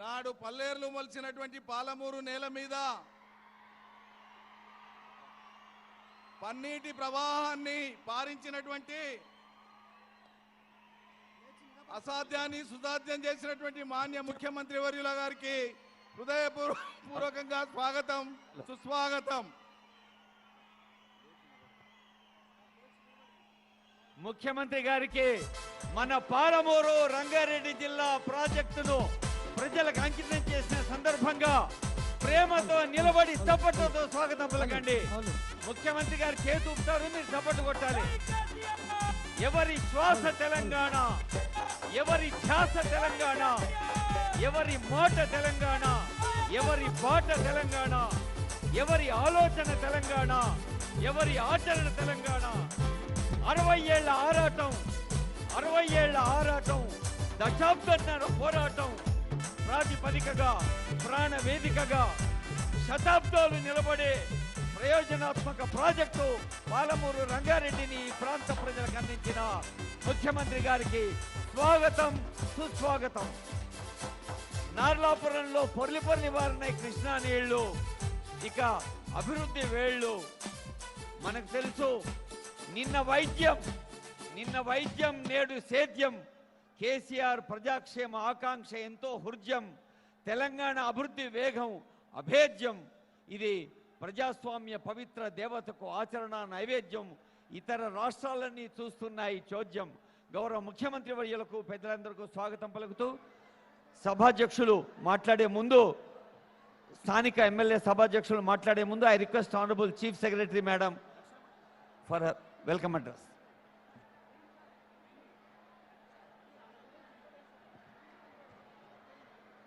నాడు పల్లేర్లు మొలిచినటువంటి పాలమూరు నేల మీద పన్నీటి ప్రవాహాన్ని పారించినటువంటి అసాధ్యాన్ని సుసాధ్యం చేసినటువంటి మాన్య ముఖ్యమంత్రి వర్యుల గారికి హృదయపూర్వకంగా స్వాగతం సుస్వాగతం. ముఖ్యమంత్రి గారికి మన పాలమూరు రంగారెడ్డి జిల్లా ప్రాజెక్టును ప్రజలకు అంకితం చేసిన సందర్భంగా ప్రేమతో నిలబడి చప్పట్లతో స్వాగతం పలకండి. ముఖ్యమంత్రి గారు చేతుతారు, మీరు చప్పట్లు కొట్టాలి. ఎవరి శ్వాస తెలంగాణ, ఎవరి ధ్యాస తెలంగాణ, ఎవరి మాట తెలంగాణ, ఎవరి బాట తెలంగాణ, ఎవరి ఆలోచన తెలంగాణ, ఎవరి ఆచరణ తెలంగాణ. 60 ఏళ్ల ఆరాటం, 60 ఏళ్ల ఆరాటం, దశాబ్దాల పోరాటం ప్రాతిపదికగా, ప్రాణ వేదికగా శతాబ్దాలు నిలబడే ప్రయోజనాత్మక ప్రాజెక్టు పాలమూరు రంగారెడ్డిని ఈ ప్రాంత ప్రజలకు అందించిన ముఖ్యమంత్రి గారికి స్వాగతం సుస్వాగతం. నార్లాపురంలో పొర్లి వారిన కృష్ణా నీళ్లు, ఇక అభివృద్ధి వేళ్ళు. మనకు తెలుసు, నిన్న వైద్యం నేడు సేద్యం. కేసీఆర్ ప్రజాక్షేమ ఆకాంక్ష ఎంతో హృద్యం. తెలంగాణ అభివృద్ధి వేగం అభేద్యం. ఇది ప్రజాస్వామ్య పవిత్ర దేవతకు ఆచరణ నైవేద్యం. ఇతర రాష్ట్రాలన్నీ చూస్తున్నాయి చోద్యం. గౌరవ ముఖ్యమంత్రి వర్యులకు పెద్దలందరికీ స్వాగతం పలుకుతూ సభాధ్యక్షులు మాట్లాడే ముందు, స్థానిక ఎమ్మెల్యే సభాధ్యక్షులు మాట్లాడే ముందు I request honourable chief secretary madam for welcome address.